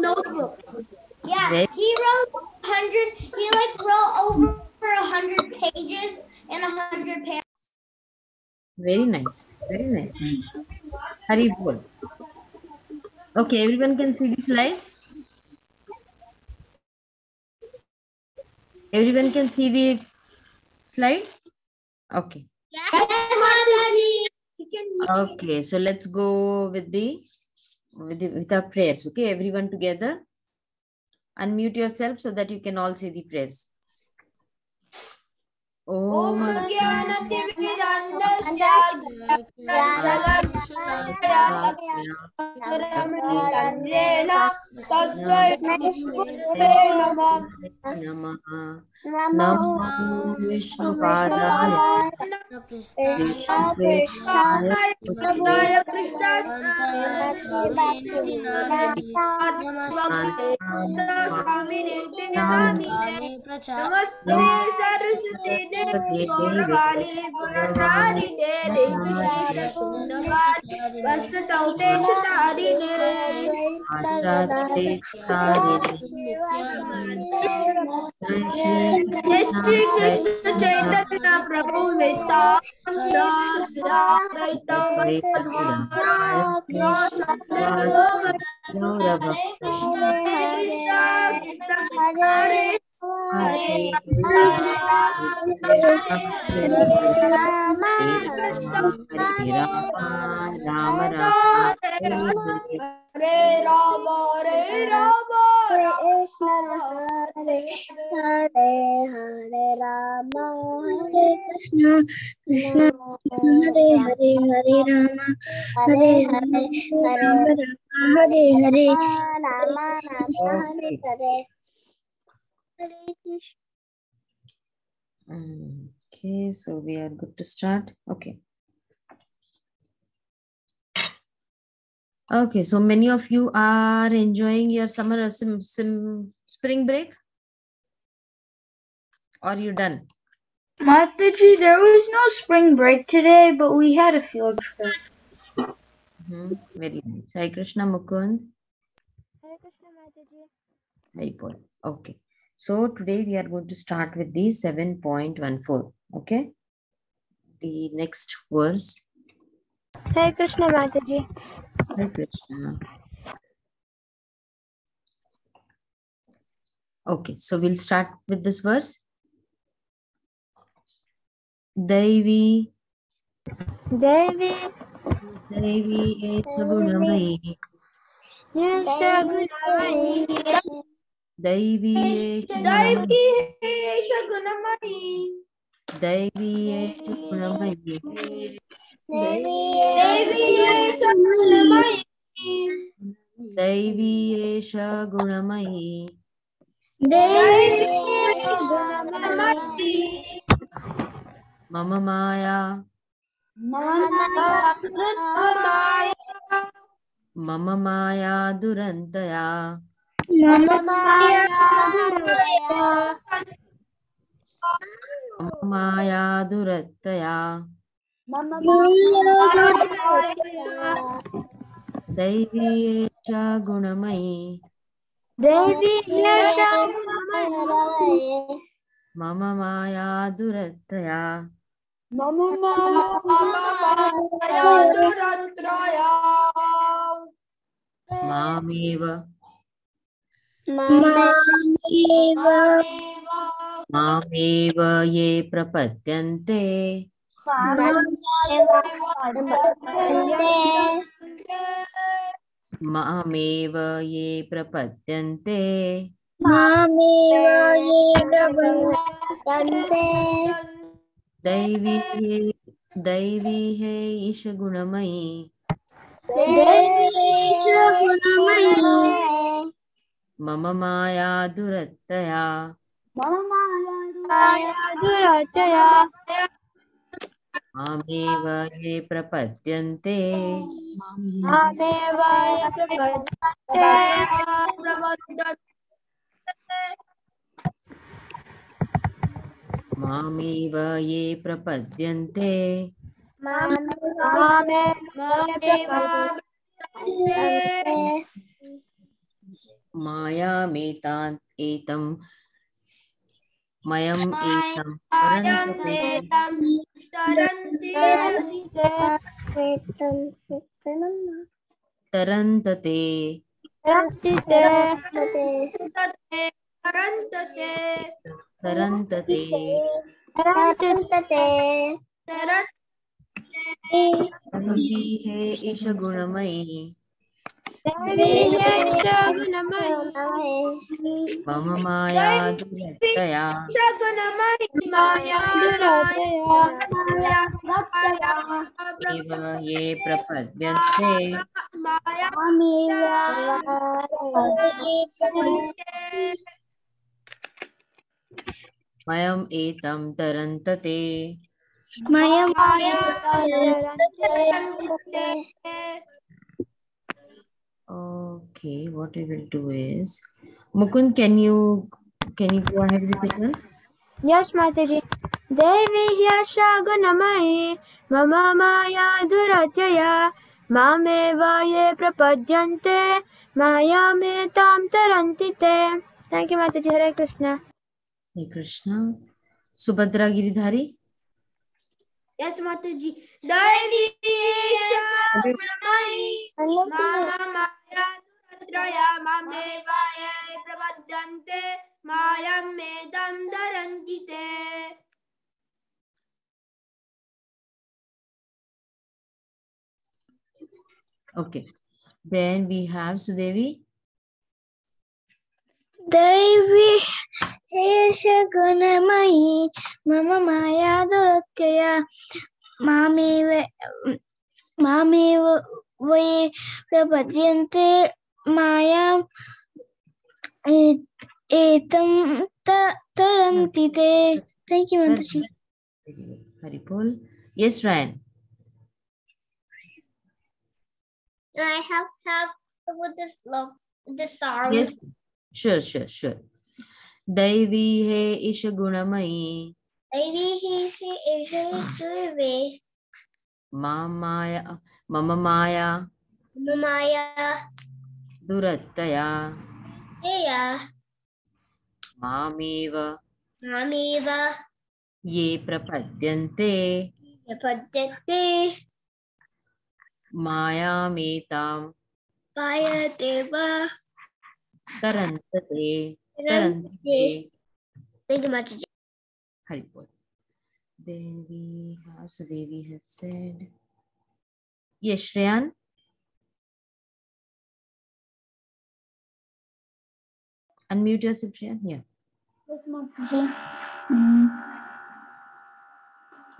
notebook. Yeah, he wrote 100. He wrote over 100 pages and 100 paragraphs. Very nice. Very nice. Hari bol. Okay, everyone can see the slides. Everyone can see the slide. Okay. Yes, Mataji. Okay, so let's go with our prayers. Okay, everyone together. Unmute yourself so that you can all say the prayers. Om Saraswati देवी गौरवाणी गुणधारी ने शून्यवादी वस्तुतौते तारिणे श्री कृष्ण चैतन्य प्रभु Hare Rama, Hare Rama, Hare Rama, Hare Krishna, Krishna Hare Hare, Hare Rama, Hare Hare, Hare Hare, Rama Rama, Hare Hare. Okay, so we are good to start. Okay. Okay, so many of you are enjoying your summer spring break? Or you done? Mataji, there was no spring break today, but we had a field trip. Very nice. Hare Krishna Mukund. Hare Krishna Mataji. Very good. Okay. So today we are going to start with the 7.14. Okay. The next verse. Hare Krishna Mataji. Hare Krishna. Okay, so we'll start with this verse. Devi Esha Gunamayi. Devi Esha Gunamayi. Devi Esha Gunamayi. Devi Esha Gunamayi. Mama Maya. Mama Maya Durantaya. Mama Maya Durataya. Devi Esha Gunamayi. Mama Maya Durataya. Mameva ye prapadyante. Mameva ye prapadyante. Devi he Isha Gunamayi. Mama Maya Durataya. Mameva ye prapadyante. Mameva ye prapadyante. मायामेतान् एतं मयम् एतं तरन्ति मायामेतं तरन्ति तरन्तते तरन्ते तरन्तते हे ईशगुणमयी मम माया दुरत्यया एव ये प्रपद्यन्ते मयम् एतं तरन्तते. Okay, what we will do is, Mukund, can you go ahead with the one? Yes, Mataji. Devi Yasha Gunamayi Mama Maya Duratyaya Mameva Ye Prapadyante Maya Me Tam Tarantite. Thank you, Mataji. Hare Krishna. Hare Krishna. Subhadra Giridhari. Yes, Mataji. Devi Yasha Gunamayi Mama Maya Duratyaya Mameva Ye Prapadyante Mayam Medam Darantite. Okay. Then we have Sudevi. Devi Hesha Gunamayi Mama Maya Duratyaya Mami Ve Prapadyante Maya Etam Tarantite. Thank you, Mataji. Haripol. Yes, Ryan. I have help with the song. Yes. Sure. Devi he Ishagunamayi. Devi Hesha Mama Maya Durattaya Mameva Ye Prapadyante Mayametam Tarantate. Thank you, Mataji. Haripol. Then we have Sudevi has said. Yes, Shreyan. Unmute yourself, Shreyan. Yeah.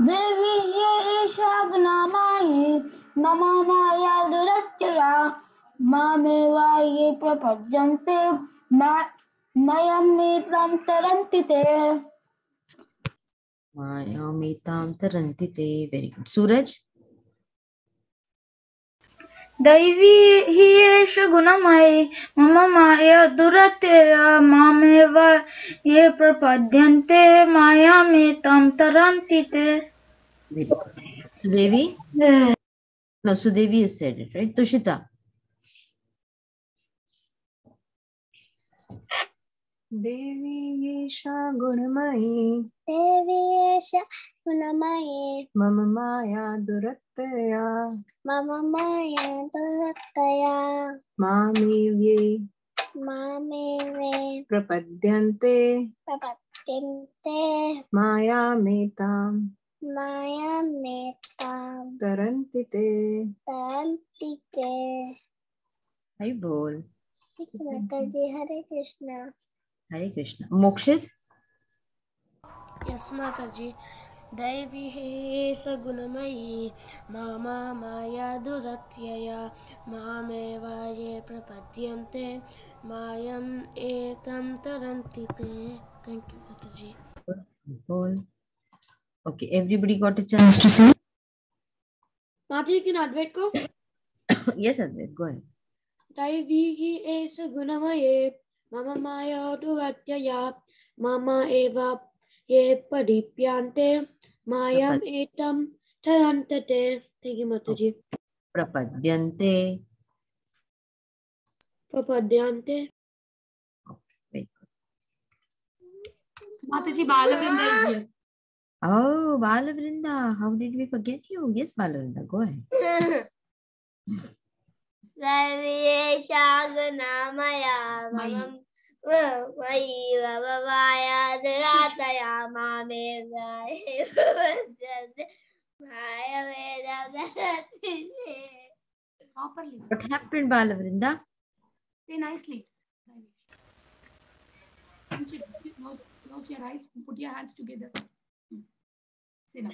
Devi Yesha Gunamayi Mama Maya Duratyaya Mameva Ye Prapadyante Mayam Metam Tarantite. Mayametam Tarantite. Very good. Suraj. Devi Yesha Gunamayi Mama Maya Duratyaya Mameva Ye Prapadyante Mayam Metam Tarantite. Very good. Sudevi. No, Sudevi has said it, right? Tushita. Devi Yesha Gunamayi Devi Yesha Gunamayi Mama Maya Durattaya Mama Maya Durattaya Mamivye Mame Prapadyante Prapadyante Maya Metam Maya Metam Tarantite. Tarantite. Hi, Bol. Mataji, Hare Krishna. Hare Krishna. Mokshit. Yes, Mataji. Devi Hesha Gunamayi Mama Maya Duratyaya Mameva Ye Prapadyante Mayam Etam Tarantite. Thank you, Mataji. Bol. Okay, everybody got a chance to say? Mataji, can Advait go? Yes, Advait, go ahead. Devi Yesha Gunamayi Mama Maya Duratyaya Mama Eva Ye Padipyante Mayam Etam Tarantate. Thank you, Mataji. Prapadyante. Prapadyante Mataji, Balavrinda is here. Oh, Balavrinda. How did we forget you? Yes, Balavrinda. Go ahead. Properly. What happened, Balavrinda? Say nicely. Close your eyes. Put your hands together. Say now.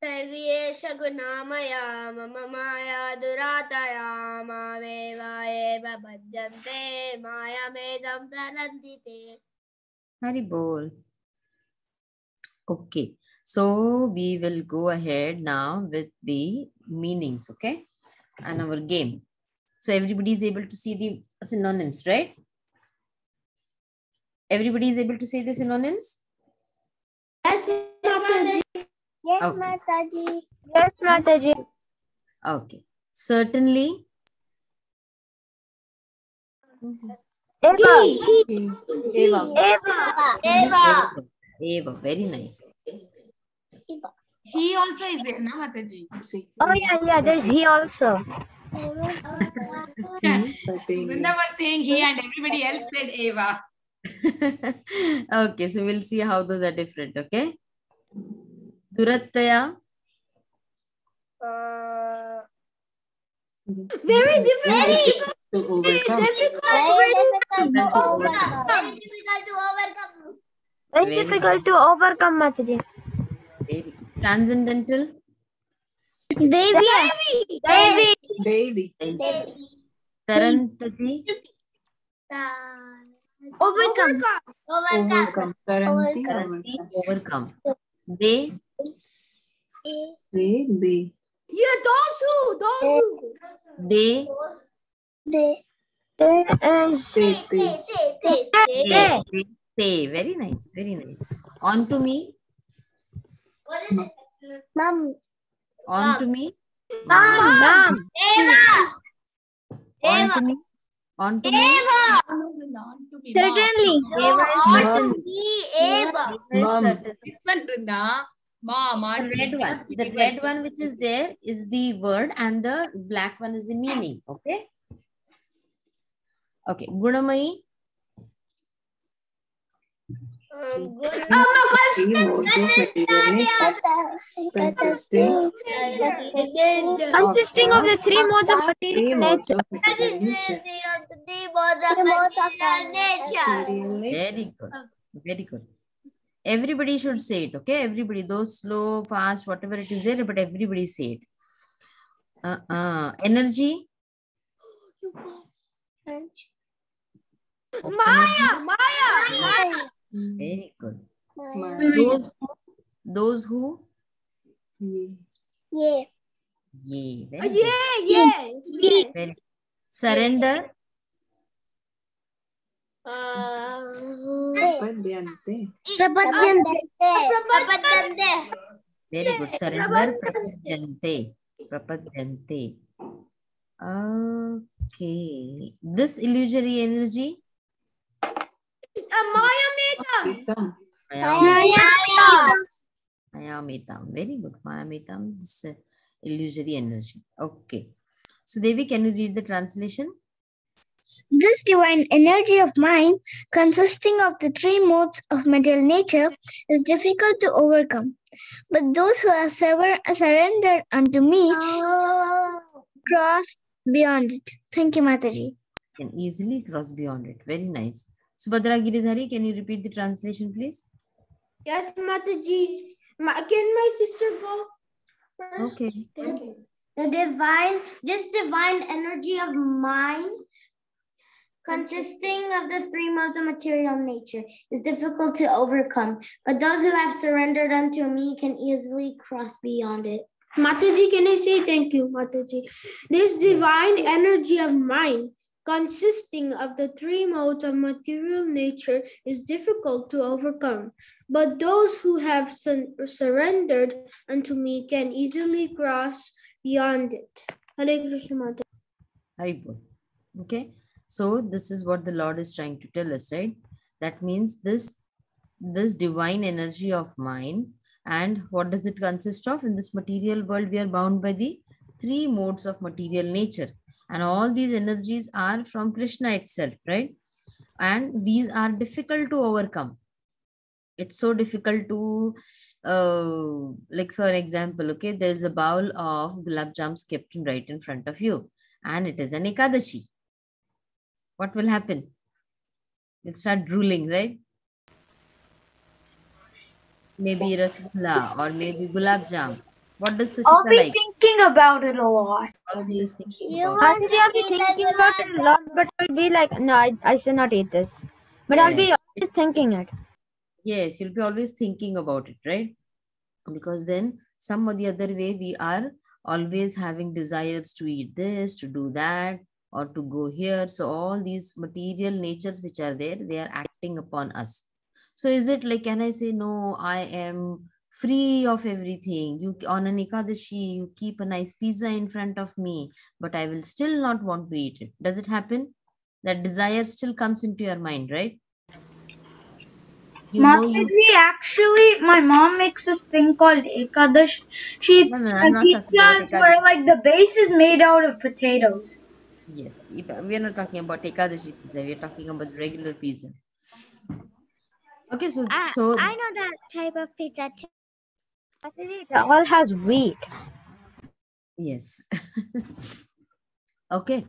Sarvesha gunamaya mama maya durataya mamevaye prabhadyante maya medam tarandite. Hari bol. Okay. So we will go ahead now with the meanings, okay? And our game. So everybody is able to see the synonyms, right? Everybody is able to say the synonyms? Yes, Mataji. Yes, Okay. Mataji. Yes, Mataji. Okay. Certainly. Eva. Eva. Eva. Eva. Very nice. He also is there, na Mataji? Oh yeah, there's he also. Vrinda was saying he and everybody else said Eva. Okay, so we'll see how those are different, okay? Durataya. Very difficult. To overcome. Very difficult to overcome. Very difficult to overcome, Mataji. Very transcendental. Devi. Devi. Tarantati. Overcome. Overcome. Taranti. Overcome. They. They. Yeah, those who. They. There is They. Very nice. Very nice. On to me. Mom. On to me. Mom. On to me. On to me. Certainly. Eva is certainly. Eva. Mom. This one, Vrinda. Mama. The red one which is there is the word and the black one is the meaning. Okay. Okay. Gunamayi. Three modes of material nature consisting Consisting of the three modes of three material modes nature. of material nature. Material nature. Very good. Very good. Everybody should say it. Okay. Everybody, those slow, fast, whatever it is there, but everybody say it. Energy. Maya. Very good. Maya. Those who. Yeah. Yay. Very good. Very good. Surrender. Prapadyante. Very good. Surrender. Prapadyante. Prapadyante. Okay. This illusory energy. Itam. Mayamitam. Very good. Mayamitam. This illusory energy. Okay. So Devi, can you read the translation? This divine energy of mind, consisting of the three modes of material nature, is difficult to overcome. But those who have surrendered unto me cross beyond it. Thank you, Mataji. Can easily cross beyond it. Very nice. Subhadra Giridhari, can you repeat the translation, please? Yes, Mataji. Can my sister go first? Okay. This divine energy of mind, consisting of the three modes of material nature, is difficult to overcome. But those who have surrendered unto me can easily cross beyond it. Mataji, can I say thank you, Mataji? This divine energy of mind, consisting of the three modes of material nature, is difficult to overcome. But those who have surrendered unto me can easily cross beyond it. Hare Krishna, Mataji. Haribol. Okay. So this is what the Lord is trying to tell us, right? That means this this divine energy of mine. And what does it consist of? In this material world, we are bound by the three modes of material nature. And all these energies are from Krishna itself, right? And these are difficult to overcome. It's so difficult to, like for example, okay, there's a bowl of gulab jams kept right in front of you, and it is an Ekadashi. What will happen? You'll start drooling, right? Maybe rasgulla or maybe gulab jam. What does I'll Tushita be like? thinking about it a lot. Always thinking You about want it. to I'll be eat the thinking about it a lot, but I'll be like, no, I should not eat this. But I'll be Yes. always thinking it. Yes, you'll be always thinking about it, right? Because then some or the other way we are always having desires to eat this, to do that, or to go here. So all these material natures which are there, they are acting upon us. So is it like, can I say, no, I am free of everything? You on an Ekadashi, you keep a nice pizza in front of me, but I will still not want to eat it. Does it happen? That desire still comes into your mind, right? You know you. Mataji, actually, my mom makes this thing called Ekadashi No, I'm not talking about pizzas where Ekadashi. like the base is made out of potatoes. Yes, we are not talking about Ekadashi pizza. We are talking about regular pizza. Okay, so I know that type of pizza too. It all has wheat. yes. Okay,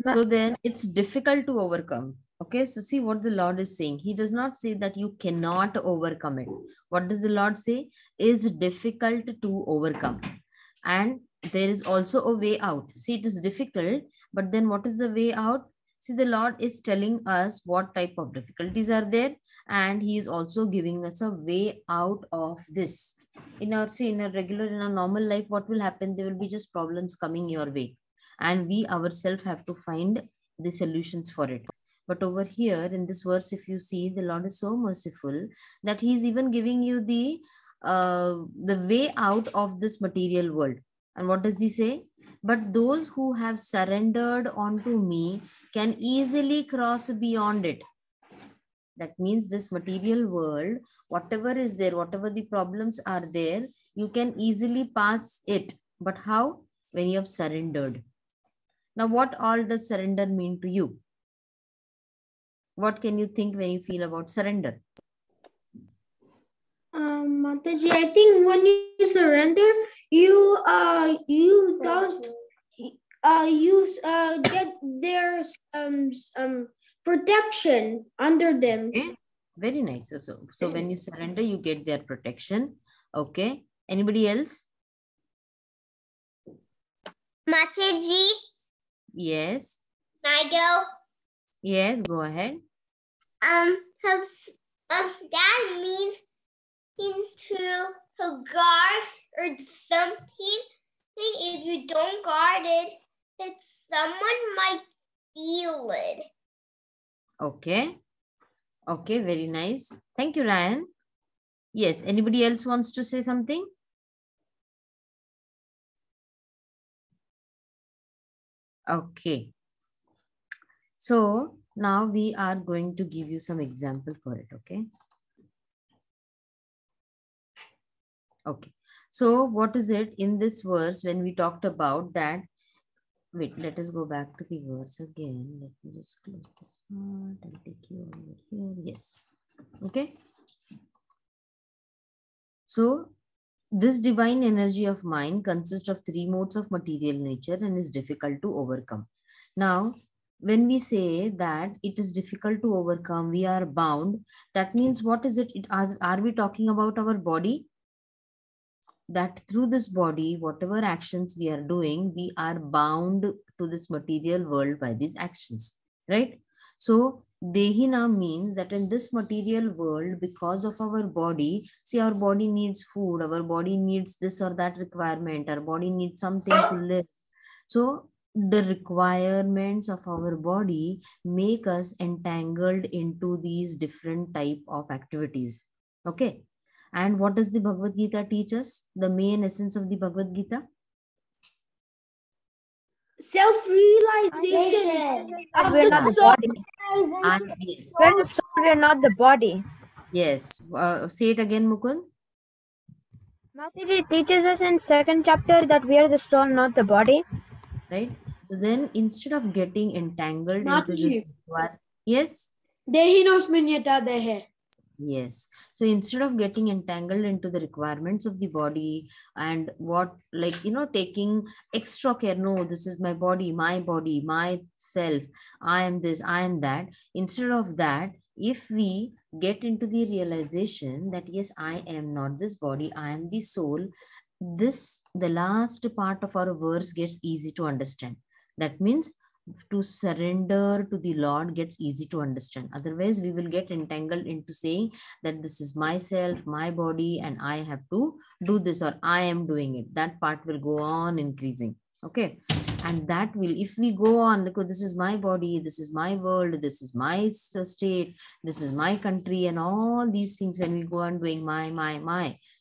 so then it's difficult to overcome. Okay, so see what the Lord is saying. He does not say that you cannot overcome it. What does the Lord say? Is difficult to overcome. And there is also a way out. See, it is difficult, but then what is the way out? See, the Lord is telling us what type of difficulties are there, and He is also giving us a way out of this. In our normal life, what will happen? There will be just problems coming your way, and we ourselves have to find the solutions for it. But over here in this verse, if you see, the Lord is so merciful that He is even giving you the way out of this material world. And what does He say? But those who have surrendered onto me can easily cross beyond it. That means this material world, whatever is there, whatever the problems are there, you can easily pass it. But how? When you have surrendered. Now, what all does surrender mean to you? What can you think when you feel about surrender? Mataji, I think when you surrender, you don't get their protection under them. Okay, very nice. So when you surrender, you get their protection. Okay. Anybody else? Mataji, Yes. I go. Yes, go ahead. That means to guard or something. If you don't guard it, that someone might steal it. Okay. Okay, very nice. Thank you, Ryan. Yes, anybody else wants to say something? Okay. So now we are going to give you some example for it, okay? Okay. So what is it in this verse when we talked about that? Wait, let us go back to the verse again. Let me just close this part and take you over here. Yes. Okay. So this divine energy of mind consists of three modes of material nature and is difficult to overcome. Now, when we say that it is difficult to overcome, we are bound. That means what is it? Are we talking about our body? That through this body, whatever actions we are doing, we are bound to this material world by these actions, right? So Dehina means that in this material world, because of our body, see, our body needs food, our body needs this or that requirement, our body needs something to live. So the requirements of our body make us entangled into these different type of activities. Okay. And what does the Bhagavad Gita teach us? The main essence of the Bhagavad Gita? Self-realization of We're not the the soul. body. And yes. We're the soul, we're not the body. Yes. Say it again, Mukund. Mataji teaches us in second chapter that we are the soul, not the body. Right. So then instead of getting entangled into this, yes. Yes. So instead of getting entangled into the requirements of the body and what, like, taking extra care, no, this is my body, myself, I am this, I am that. Instead of that, if we get into the realization that, yes, I am not this body, I am the soul, the last part of our verse gets easy to understand. That means to surrender to the Lord gets easy to understand. Otherwise, we will get entangled into saying that this is myself, my body, and I have to do this, or I am doing it. That part will go on increasing. Okay. And that will, if we go on, because this is my body, this is my world, this is my state, this is my country, and all these things, when we go on doing my,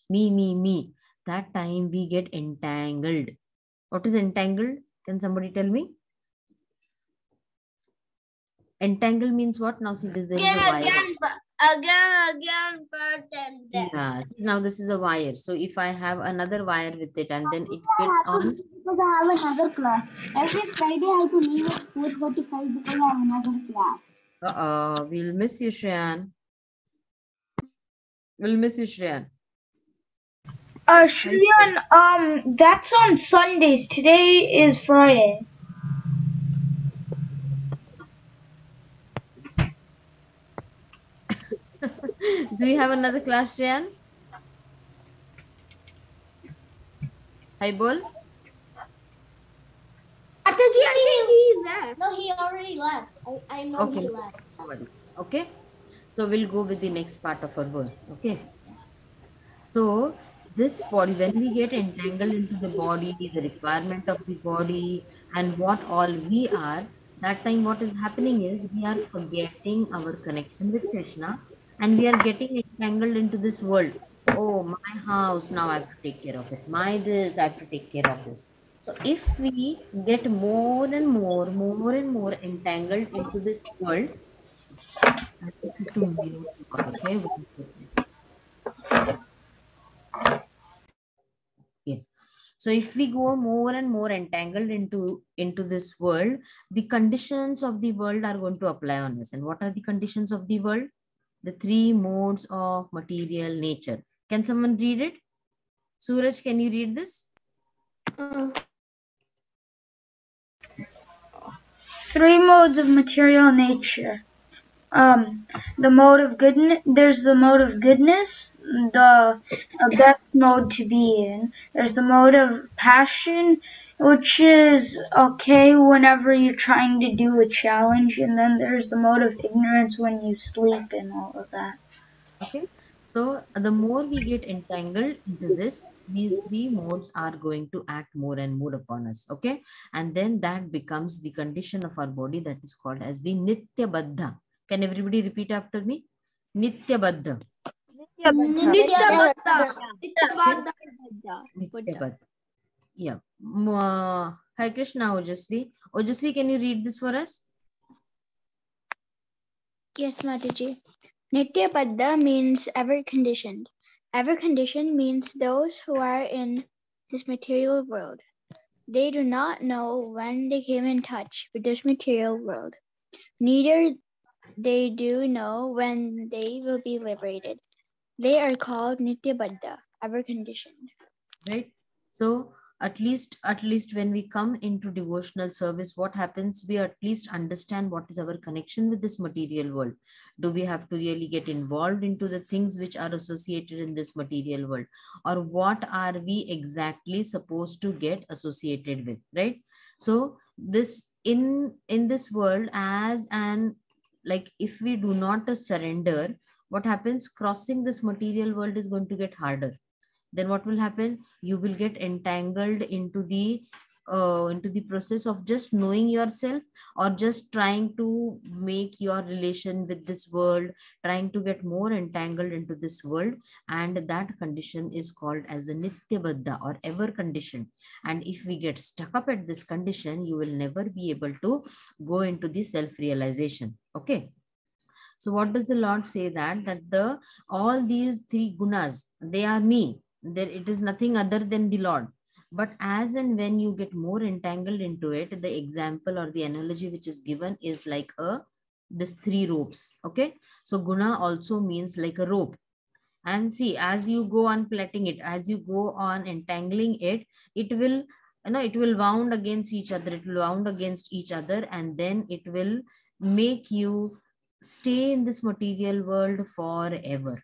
me, that time we get entangled. What is entangled? Can somebody tell me? Entangle means what? Now see, there is a wire. Again, but then. Yeah. Now this is a wire. So if I have another wire with it and then it gets on. Because I have another class. Every Friday I have to leave at 4:45 because I have another class. We'll miss you, Shreyan. We'll miss you, Shreyan. Shriyan, that's on Sundays. Today is Friday. Do you have another class, Shreyan? Hi, Bol. No, he already left. I know Okay. he left. No worries. Okay. So we'll go with the next part of our verse. Okay. So this body, when we get entangled into the body, the requirement of the body, and what all we are, that time what is happening is we are forgetting our connection with Krishna, and we are getting entangled into this world. Oh, my house, now I have to take care of it. My this, I have to take care of this. So if we get more and more entangled into this world, I have to mute, okay? Yeah. So if we go more and more entangled into this world, the conditions of the world are going to apply on us. And what are the conditions of the world? The three modes of material nature. Can someone read it? Suraj, can you read this? Three modes of material nature. The mode of goodness. There's the mode of goodness, the best mode to be in. There's the mode of passion, which is okay whenever you're trying to do a challenge, and then there's the mode of ignorance when you sleep and all of that. Okay. So the more we get entangled into this, these three modes are going to act more and more upon us. Okay. And then that becomes the condition of our body that is called as the Nitya Baddha. Can everybody repeat after me? Nitya Baddha. Nitya Baddha. Yeah. Hi Krishna, Ojasvi. Ojasvi, can you read this for us? Yes, Mataji. Nitya Baddha means ever conditioned. Ever conditioned means those who are in this material world. They do not know when they came in touch with this material world. Neither they do know when they will be liberated. They are called Nitya Baddha, ever conditioned. Right. So at least when we come into devotional service, what happens? We at least understand what is our connection with this material world. Do we have to really get involved into the things which are associated in this material world, or what are we exactly supposed to get associated with? Right. So this in this world, as an, like, if we do not surrender, what happens? Crossing this material world is going to get harder. Then what will happen? You will get entangled into the process of just knowing yourself, or just trying to make your relation with this world, trying to get more entangled into this world, and that condition is called as a Nitya Baddha, or ever conditioned. And if we get stuck up at this condition, you will never be able to go into the self-realization. Okay. So what does the Lord say? That all these three gunas, they are me. There, it is nothing other than the Lord. But as and when you get more entangled into it, the example or the analogy which is given is like this three ropes. Okay, so guna also means like a rope. And see, as you go on plaiting it, as you go on entangling it, it will, it will wound against each other, it will wound against each other, and then it will make you stay in this material world forever.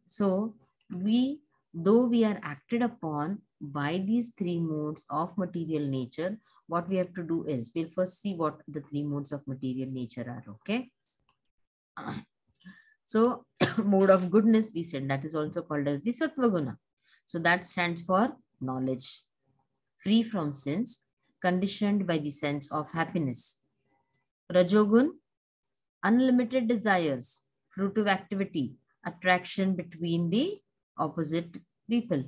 So though we are acted upon by these three modes of material nature, what we have to do is, we'll first see what the three modes of material nature are. Okay. So mode of goodness, we said, that is also called as the sattva guna. So that stands for knowledge, free from sins, conditioned by the sense of happiness. Rajogun, unlimited desires, fruitive activity, attraction between the opposite people.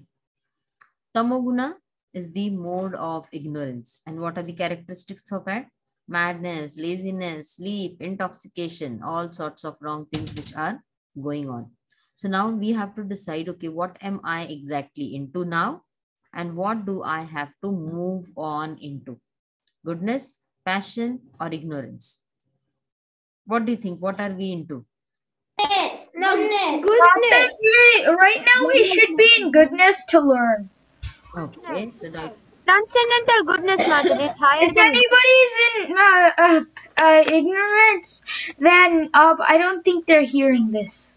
Tamoguna is the mode of ignorance. And what are the characteristics of it? Madness, laziness, sleep, intoxication, all sorts of wrong things which are going on. So now we have to decide, okay, what am I exactly into now? And what do I have to move on into? Goodness, passion, or ignorance? What do you think? What are we into? Goodness. Right now we should be in goodness to learn. Okay, so now Transcendental goodness, Mataji, is higher If than... anybody's in ignorance, then I don't think they're hearing this.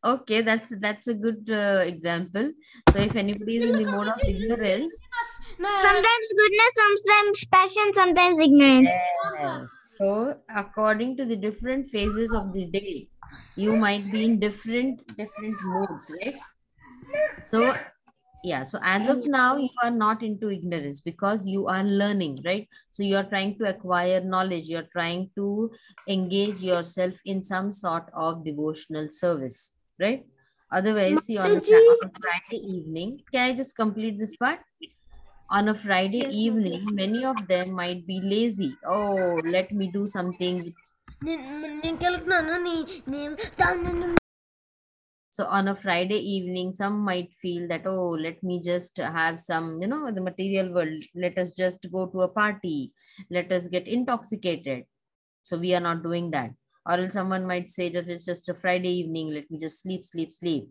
okay, that's a good example. So if anybody is in the mode of ignorance, Sometimes goodness, sometimes passion, sometimes ignorance. yes. So according to the different phases of the day, you might be in different modes, right? So yeah, so as of now, you are not into ignorance because you are learning, right? So you are trying to acquire knowledge. You are trying to engage yourself in some sort of devotional service, right? Otherwise, see, on a Friday evening, can I just complete this part? On a Friday evening, many of them might be lazy. Oh, let me do something. So on a Friday evening, some might feel that, oh, let me just have some, the material world. Let us just go to a party. Let us get intoxicated. So we are not doing that. Or else someone might say that it's just a Friday evening. Let me just sleep, sleep, sleep.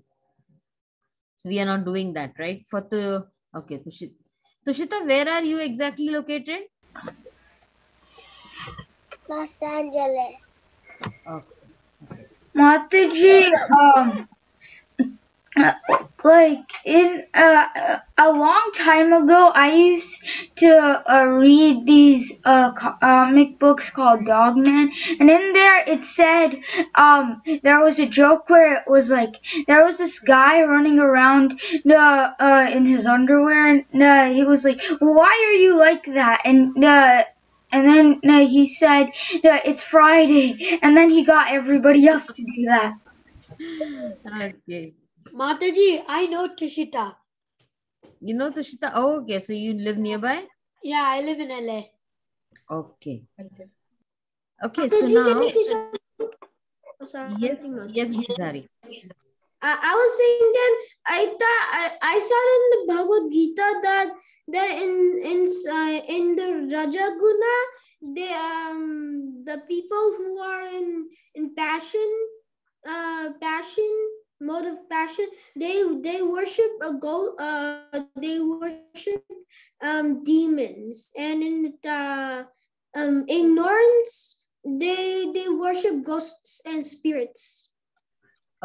So we are not doing that, right? Okay, Tushita, where are you exactly located? Los Angeles. Okay. Mataji, like in a long time ago, I used to read these comic books called Dogman, and in there it said there was a joke where it was like there was this guy running around in his underwear, and he was like, "Why are you like that?" And then he said, "It's Friday," and then he got everybody else to do that. Okay. Mataji, I know Tushita. You know Tushita? Oh, okay. So you live nearby? Yeah, I live in LA. Okay. Okay, so now... Yes, Gizari. I was saying that I saw in the Bhagavad Gita that in the Rajaguna, the people who are in passion, mode of passion, they worship they worship demons, and in ignorance, they worship ghosts and spirits.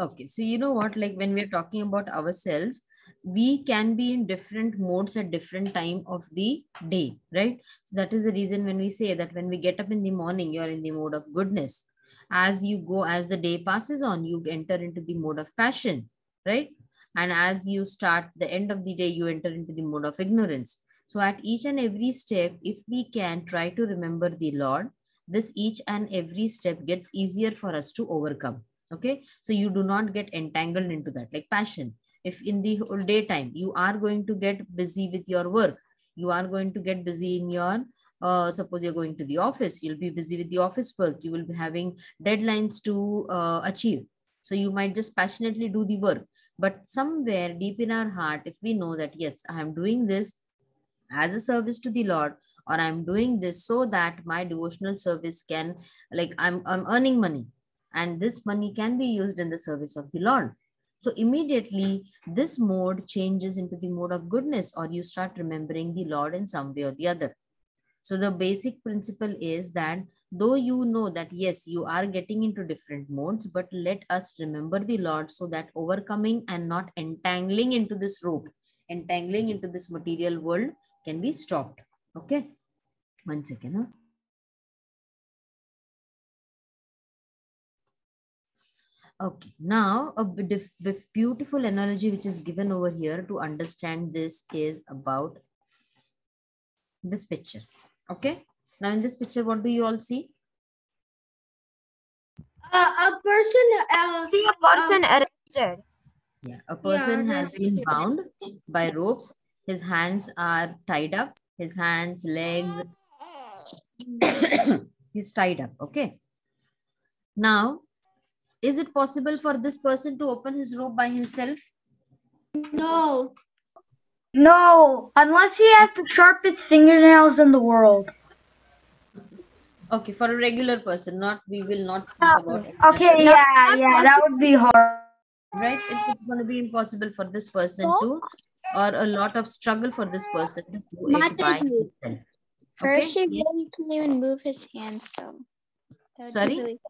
Okay, so you know what, like when we're talking about ourselves, we can be in different modes at different time of the day, right? So that is the reason when we say that when we get up in the morning, you're in the mode of goodness. As the day passes on, you enter into the mode of passion, right? And as you start the end of the day, you enter into the mode of ignorance. So at each and every step, if we can try to remember the Lord, this each and every step gets easier for us to overcome. Okay, so you do not get entangled into that. Like passion, if in the whole daytime you are going to get busy with your work, you are going to get busy in your Suppose you're going to the office, you'll be busy with the office work, you will be having deadlines to achieve. So you might just passionately do the work. But somewhere deep in our heart, if we know that, yes, I am doing this as a service to the Lord, or I'm doing this so that my devotional service can, like, I'm earning money, and this money can be used in the service of the Lord. So immediately this mode changes into the mode of goodness, or you start remembering the Lord in some way or the other. So the basic principle is that though you know that yes, you are getting into different modes, but let us remember the Lord, so that overcoming and not entangling into this rope, entangling into this material world can be stopped. Okay. 1 second. Huh? Okay. Now a beautiful analogy which is given over here to understand this is about this picture. Okay. Now in this picture, what do you all see? A person. See a person arrested. Yeah, a person has been arrested. bound by ropes. His hands are tied up. His hands, legs, he's tied up. Okay. Now, is it possible for this person to open his rope by himself? No. No, unless he has the sharpest fingernails in the world. Okay, for a regular person, not, we will not think about it. Okay, No, yeah, that would be hard. Right? It's going to be impossible for this person to, or a lot of struggle for this person to do it by himself. First, Okay? he can't even move his hands, so that would be Sorry? really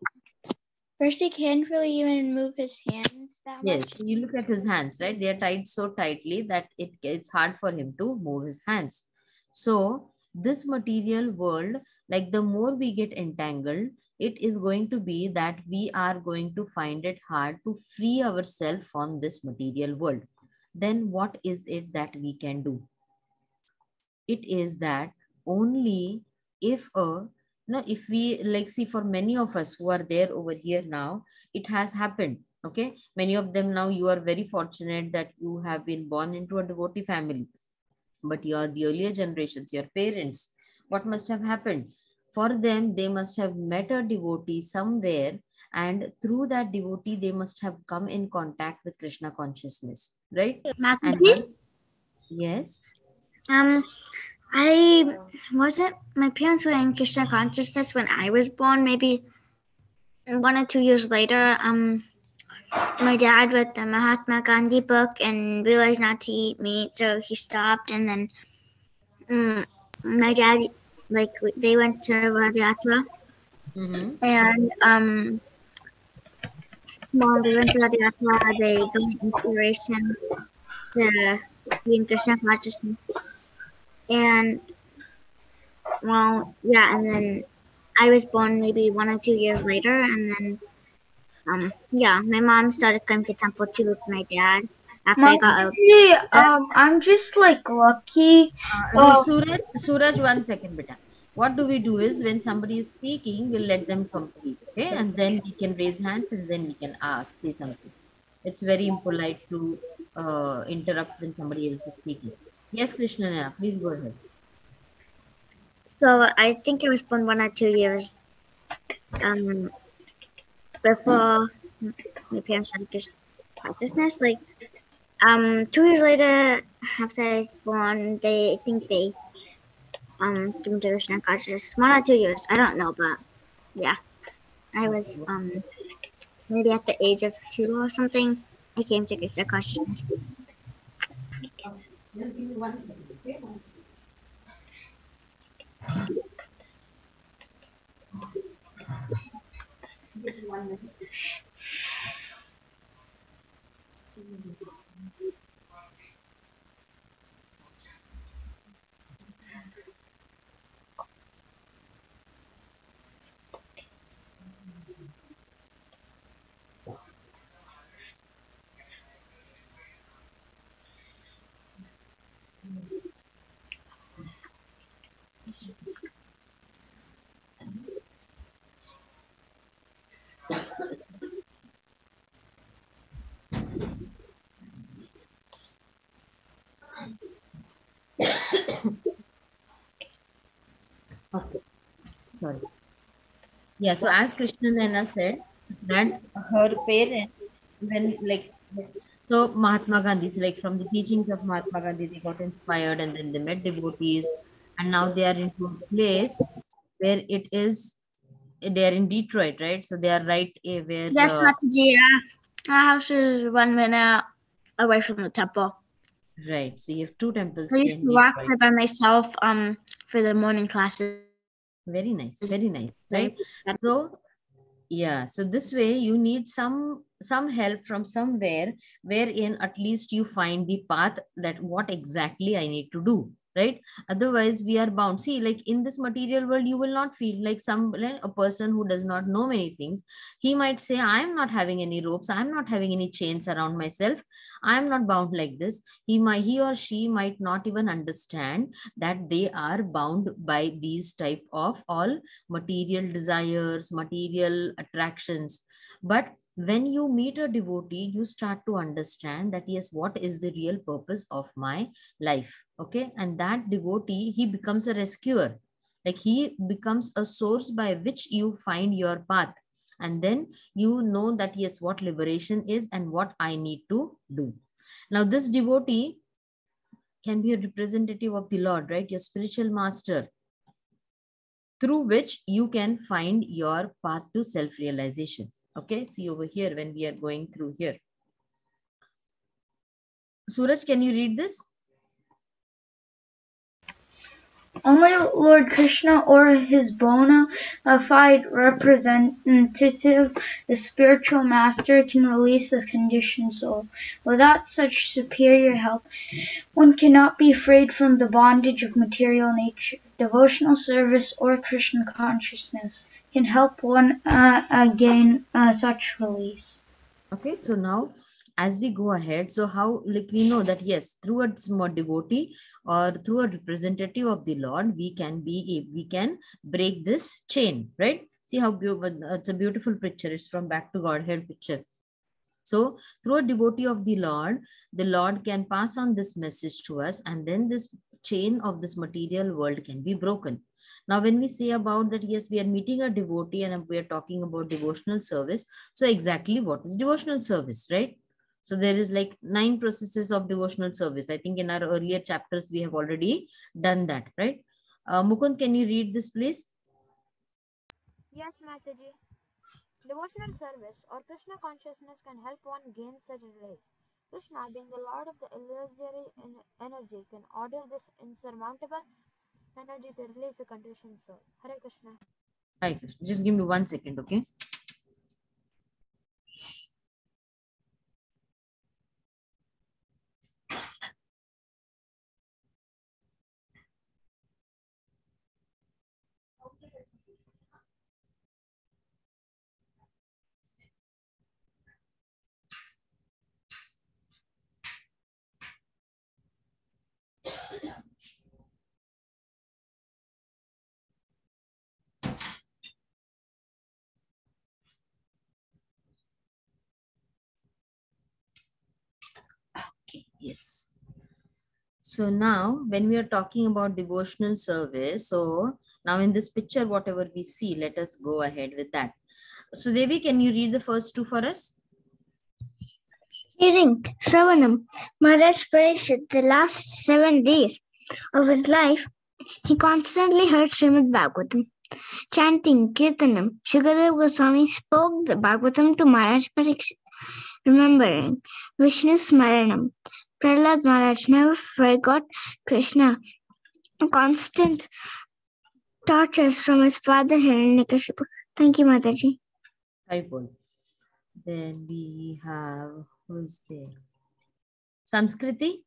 First, he can't really even move his hands that much. Yes, you look at his hands, right? They are tied so tightly that it's hard for him to move his hands. So this material world, like the more we get entangled, it is going to be that we are going to find it hard to free ourselves from this material world. Then what is it that we can do? It is that only if if we, like, see, for many of us who are there over here now, it has happened. Okay, many of them, now you are very fortunate that you have been born into a devotee family. But the earlier generations, your parents, what must have happened for them? They must have met a devotee somewhere, and through that devotee they must have come in contact with Krishna consciousness, right? And Mataji? once, yes. I wasn't. My parents were in Krishna consciousness when I was born. Maybe 1 or 2 years later. My dad read the Mahatma Gandhi book and realized not to eat meat, so he stopped. And then my dad, like, they went to Radha Yatra, and while they went to Radha Yatra, they got inspiration to be in Krishna consciousness. And well, yeah, and then I was born maybe 1 or 2 years later, and then yeah, my mom started coming to temple too with my dad after I got out. I'm just like lucky. Suraj, 1 second, beta. What do we do is when somebody is speaking, we'll let them complete, okay? And then we can raise hands and then we can ask, say something. It's very impolite to interrupt when somebody else is speaking. Yes, Krishna, please go ahead. So I think I was born 1 or 2 years before my parents started Krishna consciousness. Like 2 years later, after I was born, I think they came to Krishna consciousness. 1 or 2 years, I don't know, but yeah, I was maybe at the age of 2 or something. I came to Krishna consciousness. Just give me 1 second, okay? Give me 1 minute. sorry. Yeah, so as Krishna Nana said, that her parents, when like, so Mahatma Gandhi, so like from the teachings of Mahatma Gandhi, they got inspired and then they met devotees, and now they are into a place where it is, they are in Detroit, right? So they are right where, Yes, Mataji. Our house is 1 minute away from the temple. right. So you have two temples I there used in to walk Detroit. there by myself for the morning classes. Very nice, right? So yeah, so this way you need some help from somewhere wherein at least you find the path that what exactly I need to do, right? Otherwise we are bound. See, like in this material world, you will not feel like like a person who does not know many things. He might say, I am not having any ropes, I am not having any chains around myself, I am not bound like this. He or she might not even understand that they are bound by these type of all material desires, material attractions. But when you meet a devotee, you start to understand that, yes, what is the real purpose of my life? Okay. And that devotee, he becomes a rescuer. Like he becomes a source by which you find your path. And then you know that, yes, what liberation is and what I need to do. Now, this devotee can be a representative of the Lord, right? Your spiritual master, through which you can find your path to self-realization. Okay, see over here when we are going through here. Suraj, can you read this? Only Lord Krishna or his bona fide representative, the spiritual master, can release the conditioned soul. Without such superior help, one cannot be freed from the bondage of material nature. Devotional service or Krishna consciousness can help one gain such release. Okay, so now as we go ahead, so how, like we know that yes, through a small devotee or through a representative of the Lord, we can break this chain, right? See how beautiful, it's a beautiful picture. It's from Back to Godhead picture. So through a devotee of the Lord can pass on this message to us, and then this chain of this material world can be broken. Now, when we say about that, yes, we are meeting a devotee and we are talking about devotional service. So exactly what is devotional service, right? So there is like 9 processes of devotional service. I think in our earlier chapters, we have already done that, right? Mukund, can you read this, please? Yes, Mataji. Devotional service or Krishna consciousness can help one gain such release. Krishna, being the Lord of the illusory energy, can order this insurmountable energy to release the conditioned soul. Hare Krishna. Hi, Krishna. Just give me 1 second, okay? Okay, yes. So now when we are talking about devotional service, so now in this picture, whatever we see, let us go ahead with that. So Devi, can you read the first 2 for us? Hearing Shravanam, Maharaj Parikshit, the last 7 days of his life, he constantly heard Srimad Bhagavatam. Chanting Kirtanam, Shukadeva Goswami spoke the Bhagavatam to Maharaj Parikshit. Remembering Vishnu Smaranam, Prahlad Maharaj never forgot Krishna. Constant tortures from his father Hiranyakashipu. Thank you, Mataji. Haripol. Then we have, who is there? Samskriti,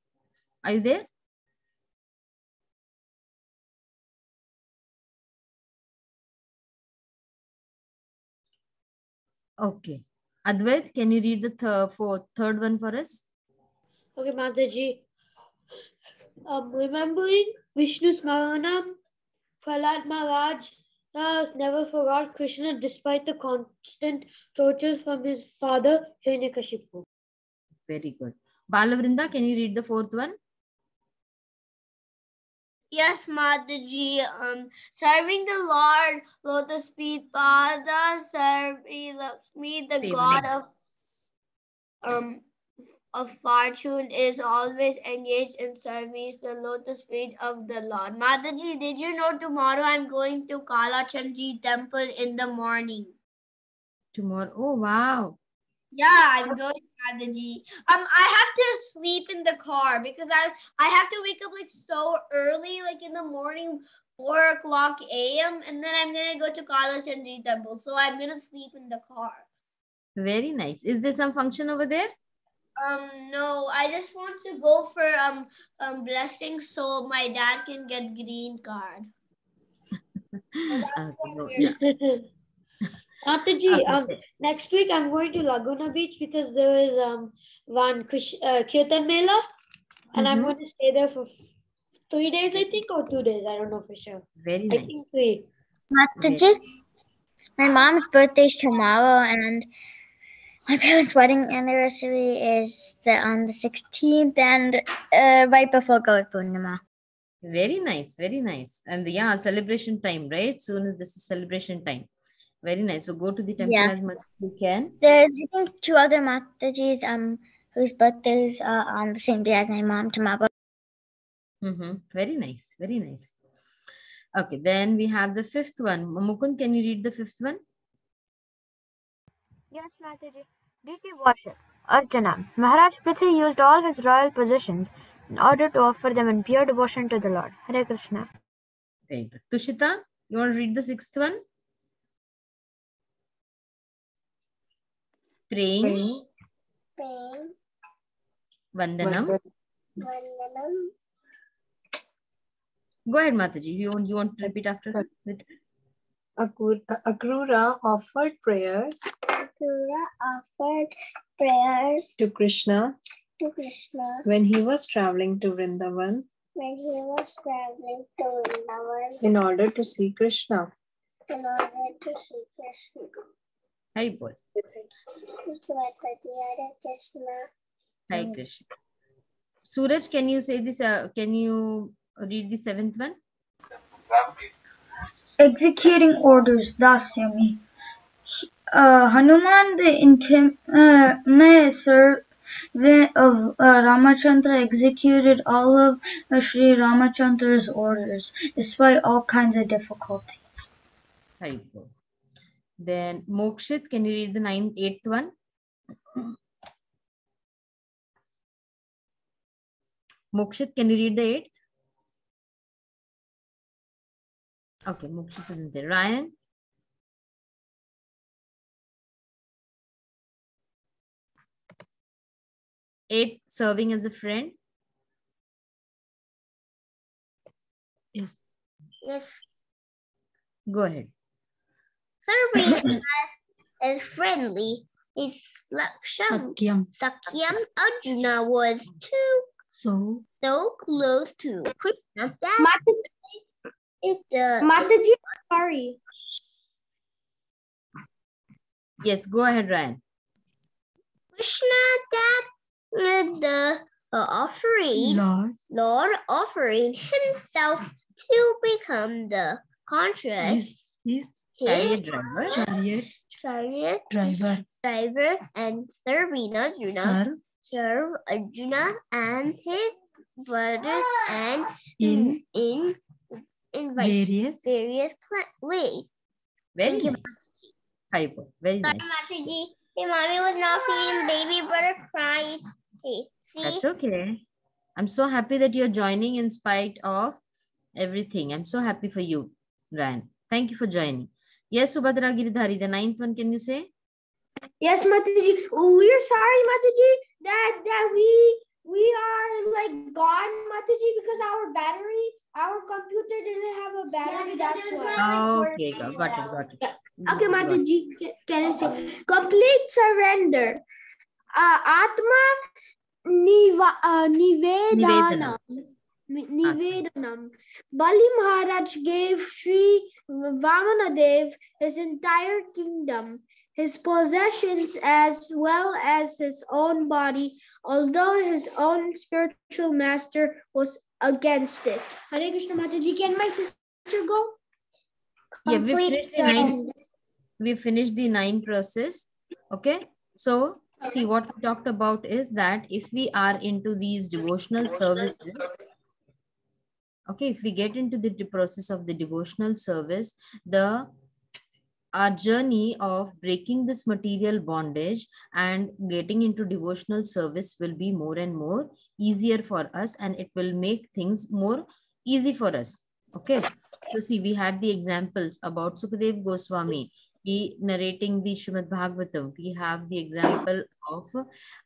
are you there? Okay. Advait, can you read the third one for us? Okay, Mataji. Remembering Vishnu Smaranam, Prahlad Maharaj never forgot Krishna despite the constant tortures from his father Hiranyakashipu. Very good. Balavrinda, can you read the 4th one? Yes, Mataji. Serving the Lord, Lotus Feet Pada, serving Lakshmi, the Same god name. of fortune, is always engaged in service the lotus feet of the Lord. Mataji, did you know tomorrow I'm going to Kalachandji temple in the morning? Tomorrow. Oh, wow. Yeah, I'm going, Mataji. I have to sleep in the car because I have to wake up like so early, like in the morning, 4 o'clock a.m. and then I'm gonna go to Kalachandji temple. So I'm gonna sleep in the car. Very nice. Is there some function over there? No, I just want to go for blessings so my dad can get green card. Mataji, Okay. next week I'm going to Laguna Beach because there is one Kirtan Mela, and I'm going to stay there for 3 days, I think, or 2 days. I don't know for sure. Very I nice. think 3. Mataji, my mom's birthday is tomorrow, and my parents' wedding anniversary is on the 16th, and right before Gaur Purnima. Very nice. Very nice. And yeah, celebration time, right? Soon as this is celebration time. Very nice. So go to the temple as much as you can. There's, I think, 2 other Matajis whose birthdays are on the same day as my mom tomorrow. Very nice. Very nice. Okay, then we have the 5th one. Mukund, can you read the 5th one? Yes, Mataji. Deity worship. Archana. Maharaj Prithvi used all his royal possessions in order to offer them in pure devotion to the Lord. Hare Krishna. Very good. Tushita, you want to read the 6th one? Praying. Vandanam. Go ahead, Mataji. You want to repeat after me? Akrura offered prayers to Krishna when he was traveling to Vrindavan in order to see Krishna. Hari Bol. Hare Krishna. Suraj, can you say this? Can you read the 7th one? Executing orders, Dasyami. Hanuman, the intimate servant of Ramachandra, executed all of Sri Ramachandra's orders, despite all kinds of difficulties. Very good. Then Mokshit, can you read the 8th one? Mokshit, can you read the 8th? Okay, Mokshit isn't there. Ryan? Eighth, serving as a friend. Yes. Go ahead. Serving as friendly is Sakyam. Arjuna was so close to Krishna that Mataji, sorry. Yes, go ahead, Ryan. Krishna that the Lord offering himself to become the conscious His chariot driver and serving Arjuna, serve Arjuna and his brothers and in various ways. Very nice. Haripur, very nice. Mataji, your mommy was not feeding baby brother crying. Hey, see? That's okay. I'm so happy that you're joining in spite of everything. I'm so happy for you, Ryan. Thank you for joining. Yes, Subhadra Giridhari, the 9th one, can you say? Yes, Mataji. We're sorry, Mataji, that we are like gone, Mataji, because our computer didn't have a battery. That's why. Okay, got it. Okay, Mataji, can I say complete surrender? Atma Nivedanam. Bali Maharaj gave Sri Vamanadev his entire kingdom. his possessions as well as his own body, although his own spiritual master was against it. Hare Krishna Mataji, can my sister go? Yeah, Complete we finished the 9 process. Okay. So see, what we talked about is that if we are into these devotional services, okay, if we get into the process of the devotional service, our journey of breaking this material bondage and getting into devotional service will be more and more easier for us, and it will make things more easy for us. Okay. So see, we had the examples about Sukadev Goswami, he narrating the Srimad Bhagavatam. We have the example of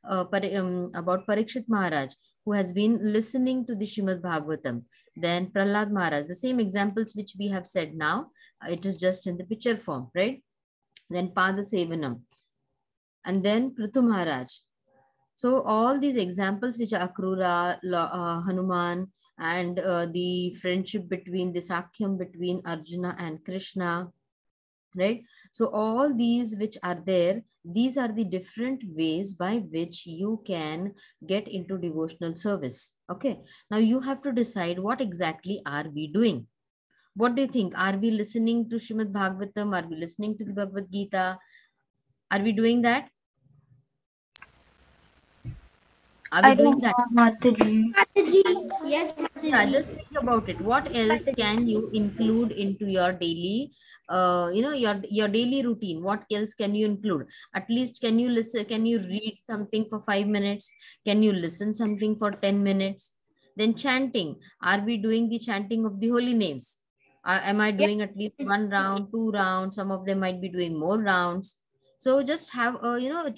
about Parikshit Maharaj, who has been listening to the Srimad Bhagavatam. Then Prahlad Maharaj, the same examples which we have said now, it is just in the picture form, right? Then Pada Sevanam, and then Prithu Maharaj. So all these examples which are Akrura, Hanuman, and the friendship between the Sakhyam between Arjuna and Krishna, right? So all these which are there, these are the different ways by which you can get into devotional service. Okay. Now you have to decide what exactly are we doing. What do you think? Are we listening to Srimad Bhagavatam? Are we listening to the Bhagavad Gita? Are we doing that? Are we doing that? Mataji. Yes, Mataji. Yeah, just think about it. What else can you include into your daily, your daily routine? What else can you include? At least can you listen? Can you read something for 5 minutes? Can you listen something for 10 minutes? Then chanting. Are we doing the chanting of the holy names? Am I doing at least 1 round, 2 rounds? Some of them might be doing more rounds. So just have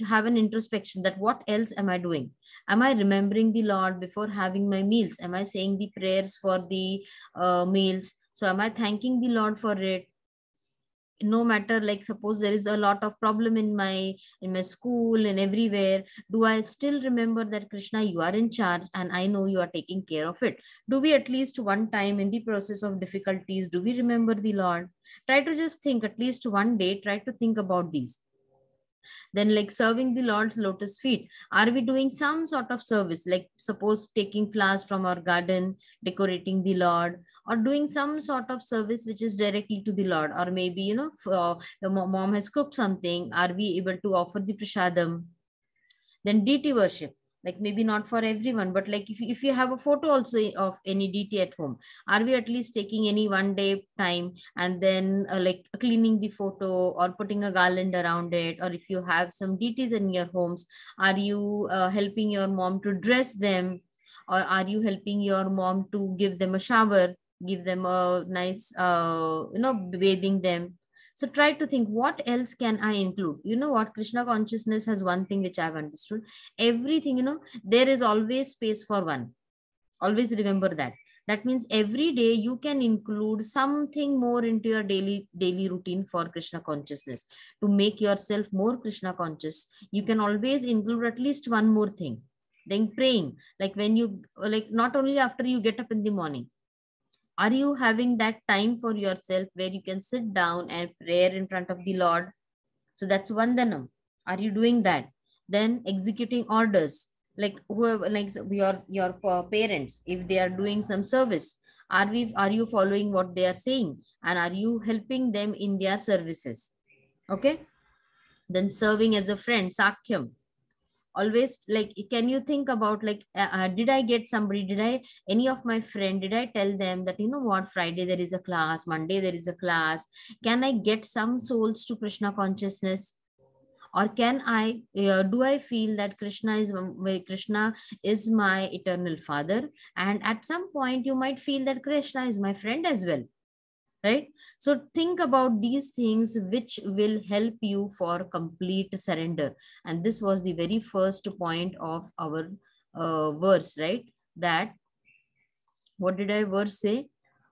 have an introspection that what else am I doing? Am I remembering the Lord before having my meals? Am I saying the prayers for the meals? So am I thanking the Lord for it? No matter, like suppose there is a lot of problem in my school and everywhere, do I still remember that Krishna, you are in charge and I know you are taking care of it? Do we at least one time in the process of difficulties, do we remember the Lord? Try to just think at least one day, try to think about these. Then like serving the Lord's lotus feet, are we doing some sort of service, like suppose taking flowers from our garden, decorating the Lord, or doing some sort of service which is directly to the Lord? Or maybe the mom has cooked something, are we able to offer the prasadam? Then deity worship, like maybe not for everyone, but like if you have a photo also of any deity at home, are we at least taking any one day time and then like cleaning the photo or putting a garland around it? Or if you have some deities in your homes, are you helping your mom to dress them? Or are you helping your mom to give them a shower, give them a nice bathing them? So try to think, what else can I include? You know what? Krishna consciousness has one thing which I've understood. Everything, there is always space for one. Always remember that. That means every day you can include something more into your daily routine for Krishna consciousness. To make yourself more Krishna conscious, you can always include at least one more thing. Then praying, like when you, like not only after you get up in the morning, are you having that time for yourself where you can sit down and pray in front of the Lord? So that's Vandanam. Are you doing that? Then executing orders, like whoever, like your parents, if they are doing some service, are you following what they are saying, and are you helping them in their services? Okay. Then serving as a friend, Sakhyam. Always, like, can you think about, like, did I get somebody, any of my friend, did I tell them that, you know what, Friday there is a class, Monday there is a class, can I get some souls to Krishna consciousness? Or can I do I feel that Krishna is my eternal father, and at some point you might feel that Krishna is my friend as well, right? So think about these things which will help you for complete surrender. And this was the very first point of our verse, right? That, what did I verse say?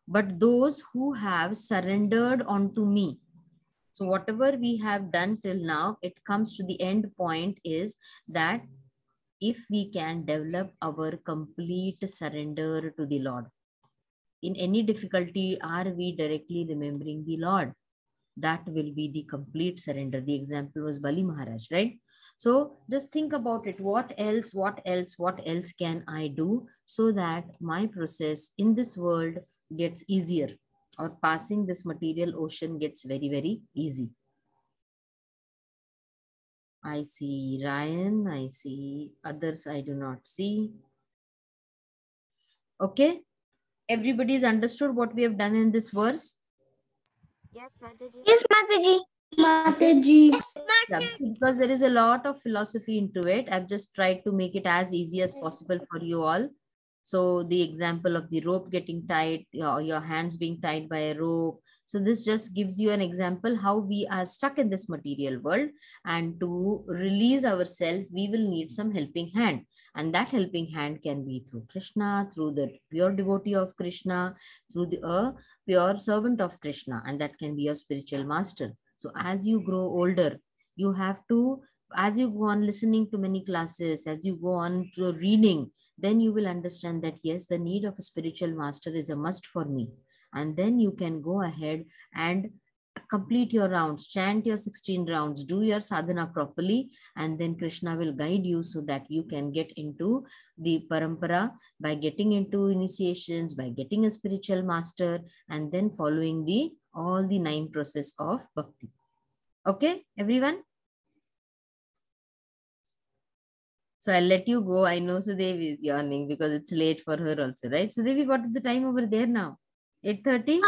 But those who have surrendered unto me. So whatever we have done till now, it comes to the end point is that if we can develop our complete surrender to the Lord, in any difficulty, are we directly remembering the Lord? that will be the complete surrender. The example was Bali Maharaj, right? So just think about it. What else can I do so that my process in this world gets easier, or passing this material ocean gets very, very easy. I see Ryan, I see others I do not see. Okay, everybody's understood what we have done in this verse? Yes, Mataji. Yes, Mataji. Mataji. Yeah, because there is a lot of philosophy into it. I've just tried to make it as easy as possible for you all. So the example of the rope getting tied, your hands being tied by a rope. So this just gives you an example how we are stuck in this material world, and to release ourselves, we will need some helping hand. And that helping hand can be through Krishna, through the pure devotee of Krishna, through the pure servant of Krishna, and that can be your spiritual master. So as you grow older, you have to, as you go on listening to many classes, as you go on to reading, then you will understand that yes, the need of a spiritual master is a must for me. And then you can go ahead and complete your rounds, chant your 16 rounds, do your sadhana properly, and then Krishna will guide you so that you can get into the parampara by getting into initiations, by getting a spiritual master, and then following the all the 9 process of bhakti. Okay, everyone? So I'll let you go. I know Sudevi is yawning because it's late for her also, right? Sudevi, what is the time over there now? 8:30?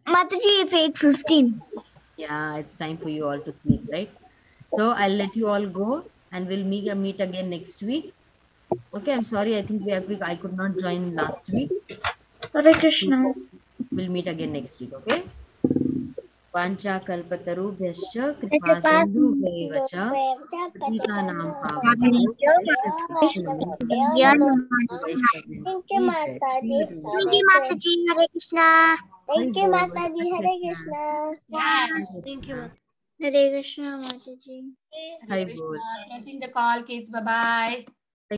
Mataji, it's 8:15. Yeah, it's time for you all to sleep, right? So I'll let you all go, and we'll meet again next week. Okay, I'm sorry. I think I could not join last week. Hare Krishna. We'll meet again next week, okay? Pancha kalpatarubhyascha kripa sindhubhaiva cha patitanam pavanebhyo Thank you, Mataji. Thank you, Mataji. Hare Krishna. Thank you, Mataji. Hare Krishna. Thank you, Mataji. Hare Krishna, Mataji. Hi, Bol. Closing the call, kids. Bye-bye.